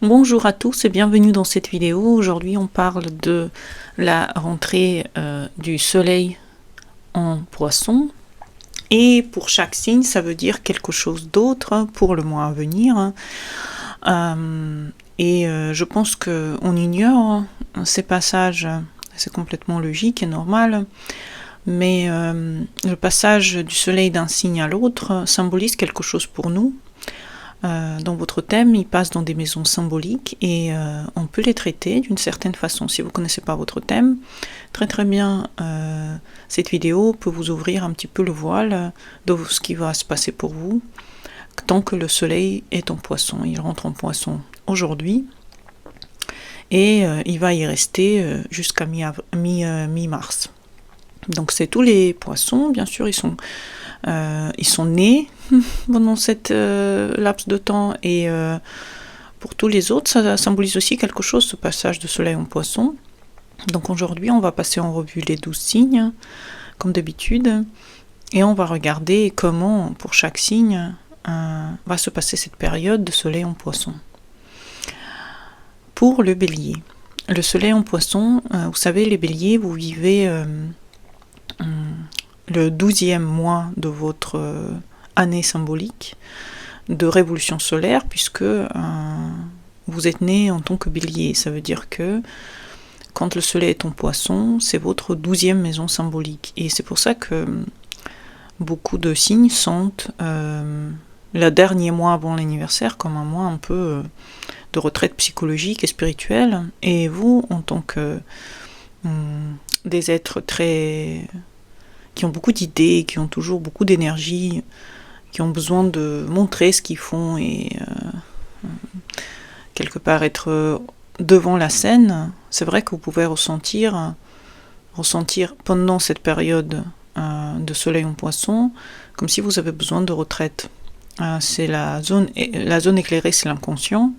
Bonjour à tous et bienvenue dans cette vidéo. Aujourd'hui on parle de la rentrée du soleil en poisson. Et pour chaque signe, ça veut dire quelque chose d'autre pour le mois à venir. Je pense qu'on ignore ces passages, c'est complètement logique et normal. Mais le passage du soleil d'un signe à l'autre symbolise quelque chose pour nous. Dans votre thème, ils passent dans des maisons symboliques et on peut les traiter d'une certaine façon. Si vous ne connaissez pas votre thème, très bien, cette vidéo peut vous ouvrir un petit peu le voile de ce qui va se passer pour vous tant que le soleil est en poisson. Il rentre en poisson aujourd'hui et il va y rester jusqu'à mi-mars. Donc c'est tous les poissons, bien sûr, ils sont nés pendant cette laps de temps et pour tous les autres, ça symbolise aussi quelque chose, ce passage de soleil en poisson. Donc aujourd'hui, on va passer en revue les 12 signes, comme d'habitude, et on va regarder comment, pour chaque signe, va se passer cette période de soleil en poisson. Pour le bélier, le soleil en poisson, vous savez, les béliers, vous vivez le 12e mois de votre année symbolique de révolution solaire, puisque vous êtes né en tant que bélier. Ça veut dire que quand le soleil est en poisson, c'est votre 12e maison symbolique. Et c'est pour ça que beaucoup de signes sentent le dernier mois avant l'anniversaire comme un mois un peu de retraite psychologique et spirituelle. Et vous, en tant que des êtres qui ont beaucoup d'idées, qui ont toujours beaucoup d'énergie, qui ont besoin de montrer ce qu'ils font et quelque part être devant la scène, c'est vrai que vous pouvez ressentir pendant cette période de soleil en poisson, comme si vous avez besoin de retraite. C'est la zone éclairée, c'est l'inconscient.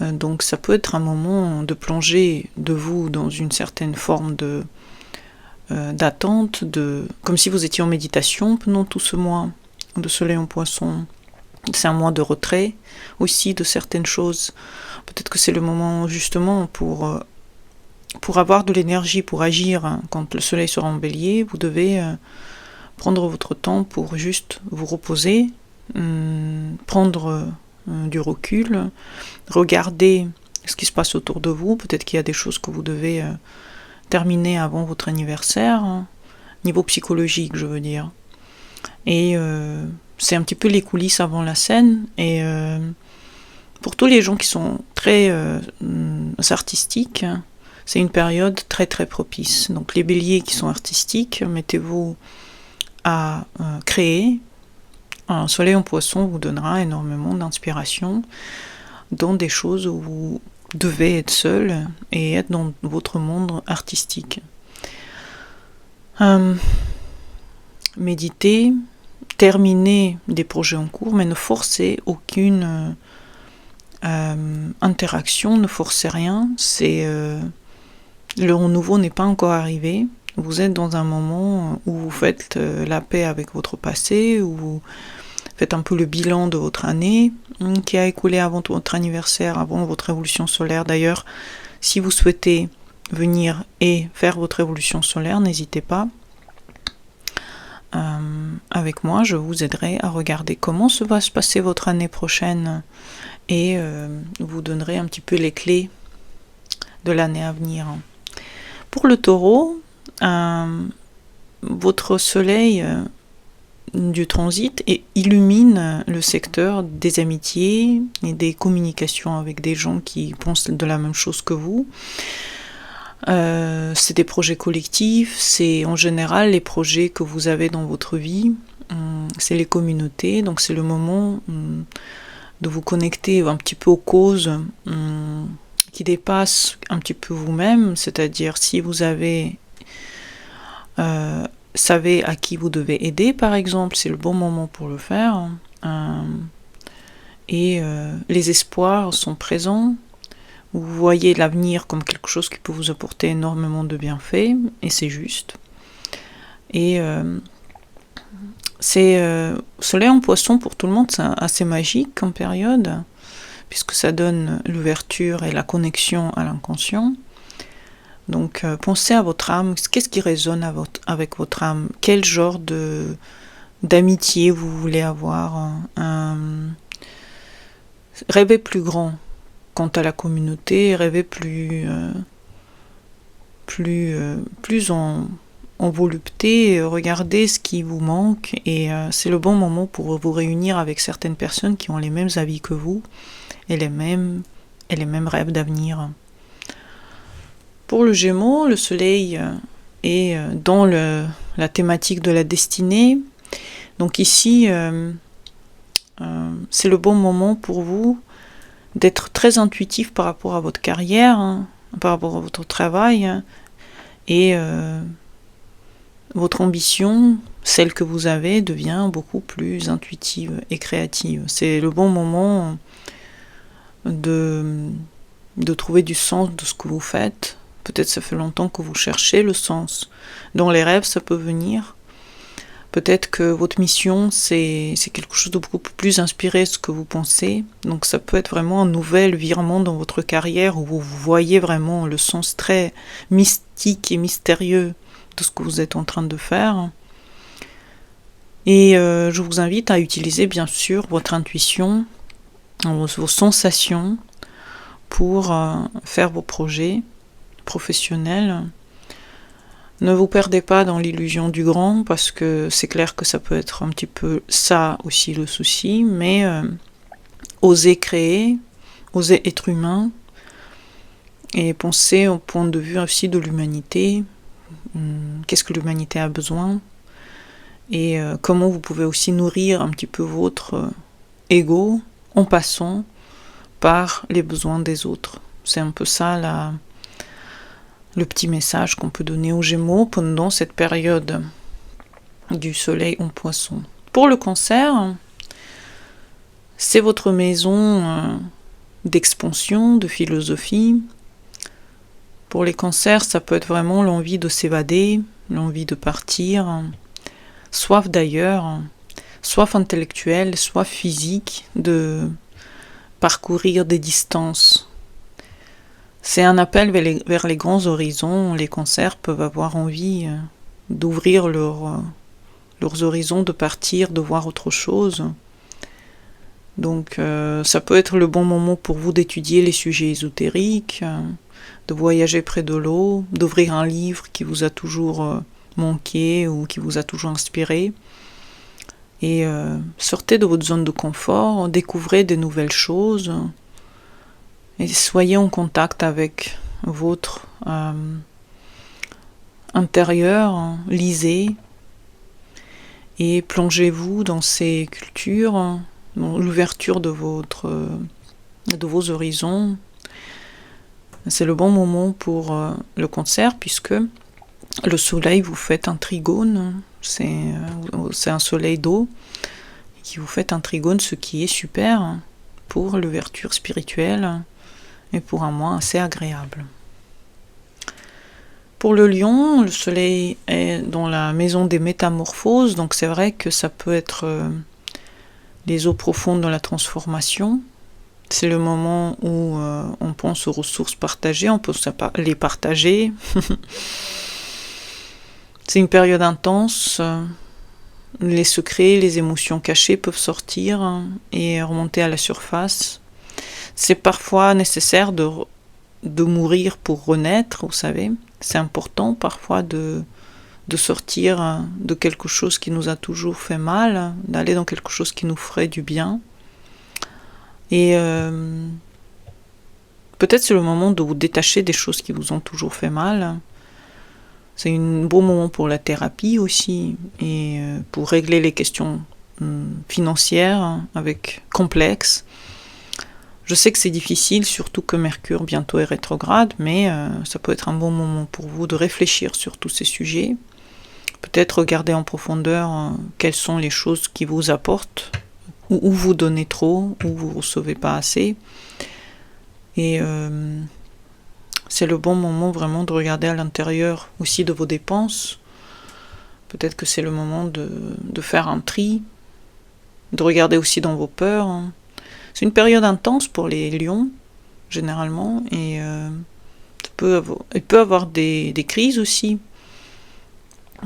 Donc ça peut être un moment de plonger de vous dans une certaine forme d'attente, comme si vous étiez en méditation pendant tout ce mois de soleil en poisson. C'est un mois de retrait aussi de certaines choses. Peut-être que c'est le moment justement pour avoir de l'énergie, pour agir. Quand le soleil sera en bélier, vous devez prendre votre temps pour juste vous reposer, prendre du recul, regarder ce qui se passe autour de vous. Peut-être qu'il y a des choses que vous devez terminer avant votre anniversaire, niveau psychologique, je veux dire. Et c'est un petit peu les coulisses avant la scène. Et pour tous les gens qui sont très artistiques, c'est une période très propice. Donc les béliers qui sont artistiques, mettez-vous à créer. Un soleil en poisson vous donnera énormément d'inspiration dans des choses où vous devez être seul et être dans votre monde artistique. Méditez, terminez des projets en cours, mais ne forcez aucune interaction, ne forcez rien. Le renouveau n'est pas encore arrivé. Vous êtes dans un moment où vous faites la paix avec votre passé, où vous faites un peu le bilan de votre année qui a écoulé avant votre anniversaire, avant votre révolution solaire. D'ailleurs, si vous souhaitez venir et faire votre révolution solaire, n'hésitez pas. Avec moi, je vous aiderai à regarder comment va se passer votre année prochaine et vous donnerai un petit peu les clés de l'année à venir. Pour le taureau, votre soleil du transit illumine le secteur des amitiés et des communications avec des gens qui pensent de la même chose que vous. C'est des projets collectifs, c'est en général les projets que vous avez dans votre vie, c'est les communautés, donc c'est le moment de vous connecter un petit peu aux causes qui dépassent un petit peu vous-même, c'est-à-dire si vous savez à qui vous devez aider, par exemple, c'est le bon moment pour le faire. Les espoirs sont présents. Vous voyez l'avenir comme quelque chose qui peut vous apporter énormément de bienfaits, et c'est juste. Et soleil en poisson pour tout le monde, c'est assez magique comme période, puisque ça donne l'ouverture et la connexion à l'inconscient. Donc pensez à votre âme, qu'est-ce qui résonne avec votre âme? Quel genre d'amitié vous voulez avoir? Rêvez plus grand quant à la communauté, rêvez plus en volupté, regardez ce qui vous manque et c'est le bon moment pour vous réunir avec certaines personnes qui ont les mêmes avis que vous et les mêmes rêves d'avenir. Pour le Gémeaux, le soleil est dans la thématique de la destinée. Donc ici, c'est le bon moment pour vous d'être très intuitif par rapport à votre carrière, par rapport à votre travail, et votre ambition, celle que vous avez, devient beaucoup plus intuitive et créative. C'est le bon moment de trouver du sens de ce que vous faites. Peut-être ça fait longtemps que vous cherchez le sens. Dans les rêves, ça peut venir. Peut-être que votre mission, c'est quelque chose de beaucoup plus inspiré de ce que vous pensez. Donc ça peut être vraiment un nouvel virement dans votre carrière où vous voyez vraiment le sens très mystique et mystérieux de ce que vous êtes en train de faire. Et je vous invite à utiliser bien sûr votre intuition, vos sensations pour faire vos projets professionnels. Ne vous perdez pas dans l'illusion du grand, parce que c'est clair que ça peut être un petit peu ça aussi le souci, mais osez créer, osez être humain, et pensez au point de vue aussi de l'humanité. Qu'est-ce que l'humanité a besoin, et comment vous pouvez aussi nourrir un petit peu votre ego en passant par les besoins des autres. C'est un peu ça le petit message qu'on peut donner aux Gémeaux pendant cette période du soleil en Poisson. Pour le Cancer, c'est votre maison d'expansion, de philosophie. Pour les Cancers, ça peut être vraiment l'envie de s'évader, l'envie de partir, soif d'ailleurs, soif intellectuelle, soif physique, de parcourir des distances. C'est un appel vers les grands horizons. Les Cancers peuvent avoir envie d'ouvrir leurs horizons, de partir, de voir autre chose. Donc ça peut être le bon moment pour vous d'étudier les sujets ésotériques, de voyager près de l'eau, d'ouvrir un livre qui vous a toujours manqué ou qui vous a toujours inspiré. Et sortez de votre zone de confort, découvrez des nouvelles choses. Et soyez en contact avec votre intérieur, lisez et plongez-vous dans ces cultures, dans l'ouverture de vos horizons. C'est le bon moment pour le Cancer, puisque le soleil vous fait un trigone, c'est un soleil d'eau qui vous fait un trigone, ce qui est super pour l'ouverture spirituelle et pour un mois assez agréable. Pour le Lion, le soleil est dans la maison des métamorphoses, donc c'est vrai que ça peut être les eaux profondes dans la transformation. C'est le moment où on pense aux ressources partagées, on peut les partager. C'est une période intense, les secrets, les émotions cachées peuvent sortir et remonter à la surface. C'est parfois nécessaire de mourir pour renaître, vous savez. C'est important parfois de sortir de quelque chose qui nous a toujours fait mal, d'aller dans quelque chose qui nous ferait du bien. Et peut-être c'est le moment de vous détacher des choses qui vous ont toujours fait mal. C'est un beau moment pour la thérapie aussi, et pour régler les questions financières complexes. Je sais que c'est difficile, surtout que Mercure bientôt est rétrograde, mais ça peut être un bon moment pour vous de réfléchir sur tous ces sujets. Peut-être regarder en profondeur quelles sont les choses qui vous apportent, ou où vous donnez trop, ou vous ne recevez pas assez. Et c'est le bon moment vraiment de regarder à l'intérieur aussi de vos dépenses. Peut-être que c'est le moment de faire un tri, de regarder aussi dans vos peurs, C'est une période intense pour les lions, généralement, et il peut avoir des crises aussi.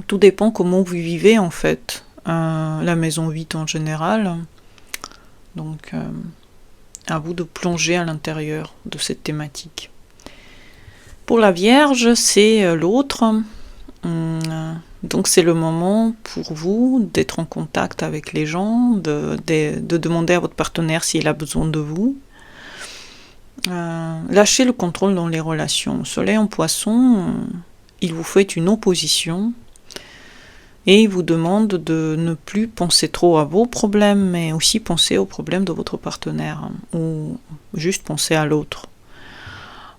Tout dépend comment vous vivez, en fait, la maison 8 en général. Donc, à vous de plonger à l'intérieur de cette thématique. Pour la Vierge, c'est l'autre. Donc c'est le moment pour vous d'être en contact avec les gens, de demander à votre partenaire s'il a besoin de vous. Lâchez le contrôle dans les relations. Soleil en Poisson, il vous fait une opposition et il vous demande de ne plus penser trop à vos problèmes, mais aussi penser aux problèmes de votre partenaire, ou juste penser à l'autre.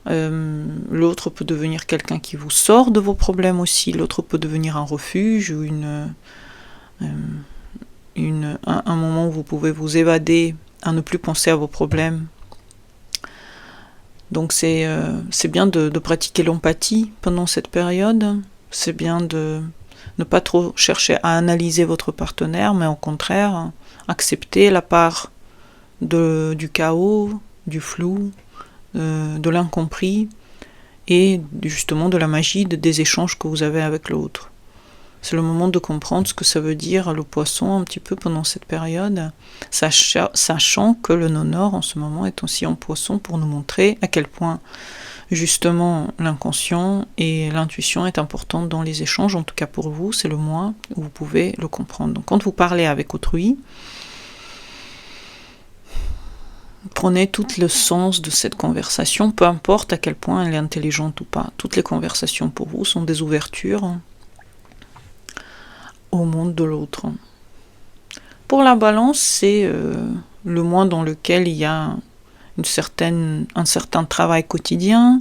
L'autre peut devenir quelqu'un qui vous sort de vos problèmes aussi, l'autre peut devenir un refuge ou un moment où vous pouvez vous évader à ne plus penser à vos problèmes. Donc c'est bien de pratiquer l'empathie pendant cette période, c'est bien de ne pas trop chercher à analyser votre partenaire, mais au contraire, accepter la part du chaos, du flou, de l'incompris et justement de la magie des échanges que vous avez avec l'autre. C'est le moment de comprendre ce que ça veut dire le Poisson un petit peu pendant cette période, sachant que le nord en ce moment est aussi en Poisson pour nous montrer à quel point justement l'inconscient et l'intuition est importante dans les échanges, en tout cas pour vous, c'est le mois où vous pouvez le comprendre. Donc quand vous parlez avec autrui, prenez tout le sens de cette conversation, peu importe à quel point elle est intelligente ou pas. Toutes les conversations pour vous sont des ouvertures au monde de l'autre. Pour la Balance, c'est le mois dans lequel il y a un certain travail quotidien,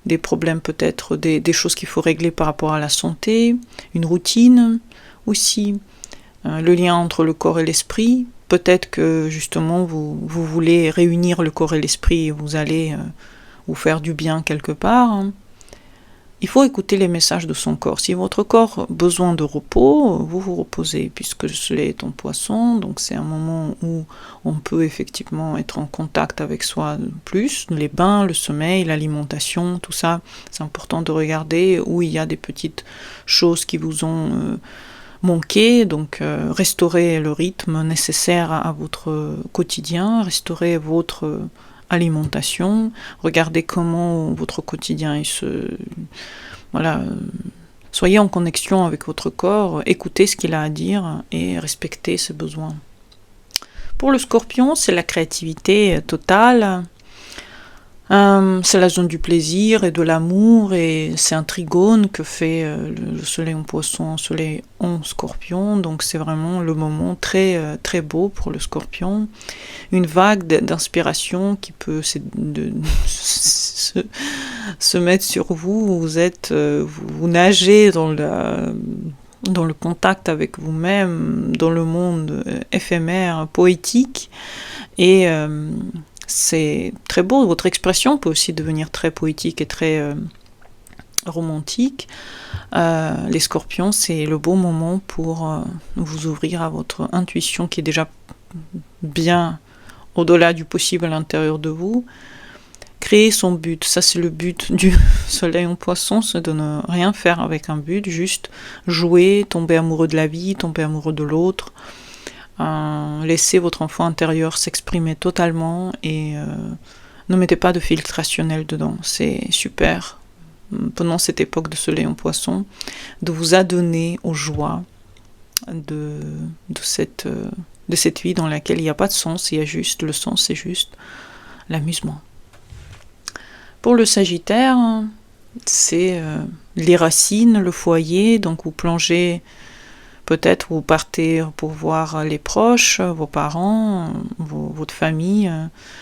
des problèmes peut-être, des choses qu'il faut régler par rapport à la santé, une routine aussi, le lien entre le corps et l'esprit. Peut-être que justement vous voulez réunir le corps et l'esprit et vous allez vous faire du bien quelque part. Il faut écouter les messages de son corps. Si votre corps a besoin de repos, vous vous reposez, puisque le soleil est en Poisson, donc c'est un moment où on peut effectivement être en contact avec soi plus. Les bains, le sommeil, l'alimentation, tout ça, c'est important de regarder où il y a des petites choses qui vous ont manqué, donc restaurer le rythme nécessaire à votre quotidien, restaurer votre alimentation, regardez comment votre quotidien soyez en connexion avec votre corps, écoutez ce qu'il a à dire et respectez ses besoins. Pour le Scorpion, c'est la créativité totale. C'est la zone du plaisir et de l'amour, et c'est un trigone que fait le soleil en Poisson, le soleil en Scorpion, donc c'est vraiment le moment très, très beau pour le Scorpion. Une vague d'inspiration qui peut se mettre sur vous, vous nagez dans le contact avec vous-même, dans le monde éphémère, poétique, et c'est très beau. Votre expression peut aussi devenir très poétique et très romantique. Les Scorpions, c'est le beau moment pour vous ouvrir à votre intuition qui est déjà bien au-delà du possible à l'intérieur de vous. Créer son but, ça c'est le but du soleil en Poisson, c'est de ne rien faire avec un but, juste jouer, tomber amoureux de la vie, tomber amoureux de l'autre. Laissez votre enfant intérieur s'exprimer totalement et ne mettez pas de filtre rationnel dedans. C'est super, pendant cette époque de soleil en Poisson, de vous adonner aux joies de cette vie dans laquelle il n'y a pas de sens, il y a juste le sens, c'est juste l'amusement. Pour le Sagittaire, c'est les racines, le foyer, donc vous plongez. Peut-être vous partez pour voir les proches, vos parents, votre famille.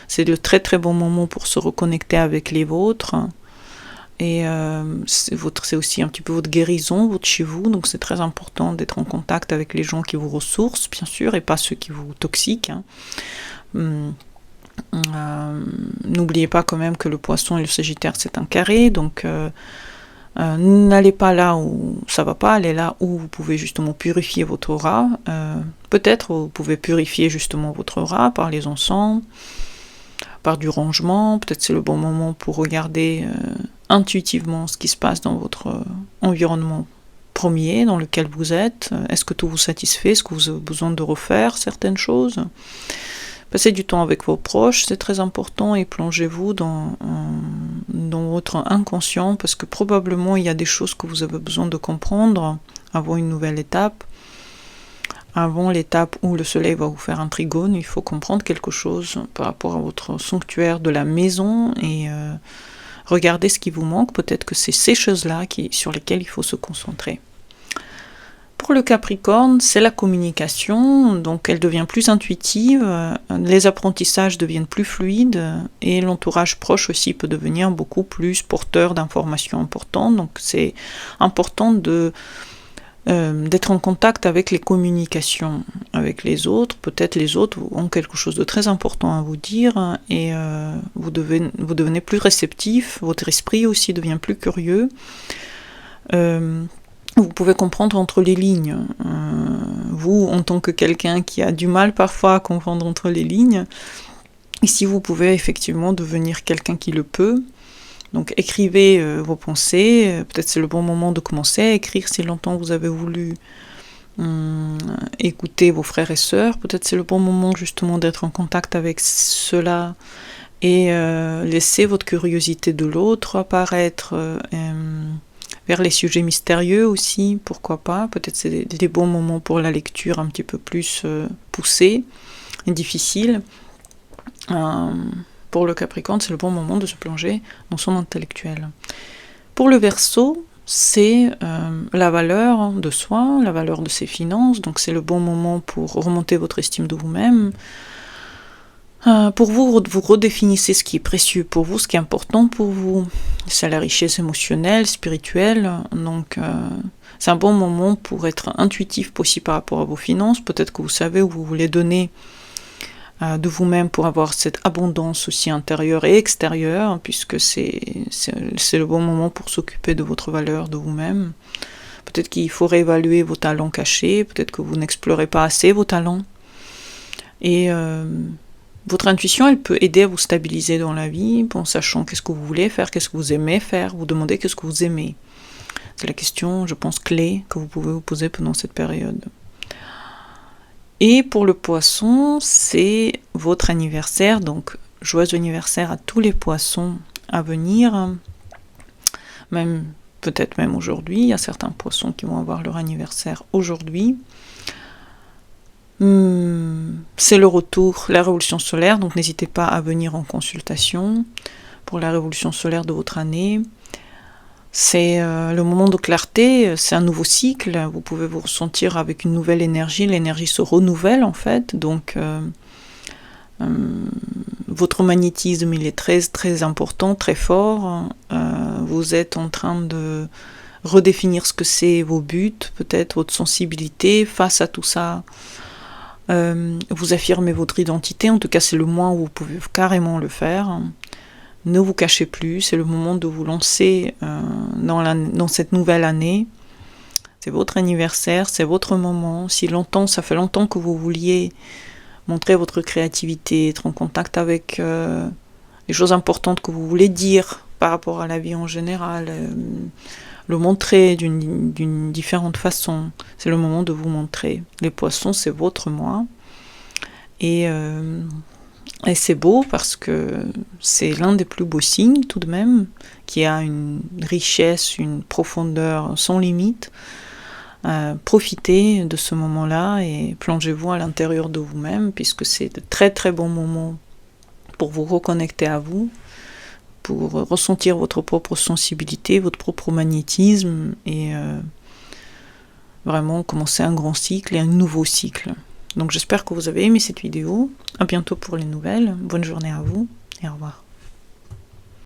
C'est de très très bons moments pour se reconnecter avec les vôtres. Et c'est aussi un petit peu votre guérison, votre chez vous. Donc c'est très important d'être en contact avec les gens qui vous ressourcent, bien sûr, et pas ceux qui vous toxiquent. N'oubliez pas quand même que le Poisson et le Sagittaire c'est un carré. Donc N'allez pas là où ça va pas, allez là où vous pouvez justement purifier votre aura. Peut-être vous pouvez purifier justement votre aura par les encens, par du rangement. Peut-être c'est le bon moment pour regarder intuitivement ce qui se passe dans votre environnement premier dans lequel vous êtes. Est-ce que tout vous satisfait? Est-ce que vous avez besoin de refaire certaines choses? Passez du temps avec vos proches, c'est très important, et plongez-vous dans votre inconscient, parce que probablement il y a des choses que vous avez besoin de comprendre avant une nouvelle étape. Avant l'étape où le soleil va vous faire un trigone, il faut comprendre quelque chose par rapport à votre sanctuaire de la maison, et regardez ce qui vous manque. Peut-être que c'est ces choses-là sur lesquelles il faut se concentrer. Pour le Capricorne, c'est la communication, donc elle devient plus intuitive, les apprentissages deviennent plus fluides, et l'entourage proche aussi peut devenir beaucoup plus porteur d'informations importantes. Donc c'est important d'être en contact avec les communications avec les autres. Peut-être les autres ont quelque chose de très important à vous dire, et vous devenez plus réceptif, votre esprit aussi devient plus curieux. Vous pouvez comprendre entre les lignes. Vous, en tant que quelqu'un qui a du mal parfois à comprendre entre les lignes, ici vous pouvez effectivement devenir quelqu'un qui le peut. Donc écrivez vos pensées, peut-être c'est le bon moment de commencer à écrire si longtemps vous avez voulu écouter vos frères et sœurs. Peut-être c'est le bon moment justement d'être en contact avec cela, et laisser votre curiosité de l'autre apparaître vers les sujets mystérieux aussi, pourquoi pas. Peut-être c'est des bons moments pour la lecture un petit peu plus poussée et difficile. Pour le Capricorne, c'est le bon moment de se plonger dans son intellectuel. Pour le Verseau, c'est la valeur de soi, la valeur de ses finances, donc c'est le bon moment pour remonter votre estime de vous-même. Pour vous redéfinissez ce qui est précieux pour vous, ce qui est important pour vous. C'est la richesse émotionnelle, spirituelle, donc c'est un bon moment pour être intuitif aussi par rapport à vos finances. Peut-être que vous savez où vous voulez donner de vous-même pour avoir cette abondance aussi intérieure et extérieure, puisque c'est le bon moment pour s'occuper de votre valeur de vous-même. Peut-être qu'il faut réévaluer vos talents cachés, peut-être que vous n'explorez pas assez vos talents. Et votre intuition, elle peut aider à vous stabiliser dans la vie, en sachant qu'est-ce que vous voulez faire, qu'est-ce que vous aimez faire, vous demandez qu'est-ce que vous aimez. C'est la question, je pense, clé que vous pouvez vous poser pendant cette période. Et pour le Poisson, c'est votre anniversaire, donc joyeux anniversaire à tous les Poissons à venir, peut-être même aujourd'hui. Il y a certains Poissons qui vont avoir leur anniversaire aujourd'hui. C'est le retour, la révolution solaire, donc n'hésitez pas à venir en consultation pour la révolution solaire de votre année. C'est le moment de clarté, c'est un nouveau cycle, vous pouvez vous ressentir avec une nouvelle énergie, l'énergie se renouvelle en fait, donc votre magnétisme il est très très important, très fort, vous êtes en train de redéfinir ce que c'est vos buts, peut-être votre sensibilité face à tout ça. Vous affirmez votre identité, en tout cas c'est le mois où vous pouvez carrément le faire. Ne vous cachez plus, c'est le moment de vous lancer dans cette nouvelle année. C'est votre anniversaire, c'est votre moment. Ça fait longtemps que vous vouliez montrer votre créativité, être en contact avec les choses importantes que vous voulez dire par rapport à la vie en général, le montrer d'une différente façon. C'est le moment de vous montrer. Les Poissons, c'est votre mois. Et c'est beau parce que c'est l'un des plus beaux signes tout de même, qui a une richesse, une profondeur sans limite. Profitez de ce moment-là et plongez-vous à l'intérieur de vous-même, puisque c'est de très très bons moments pour vous reconnecter à vous, pour ressentir votre propre sensibilité, votre propre magnétisme, et vraiment commencer un grand cycle et un nouveau cycle. Donc j'espère que vous avez aimé cette vidéo. À bientôt pour les nouvelles. Bonne journée à vous et au revoir.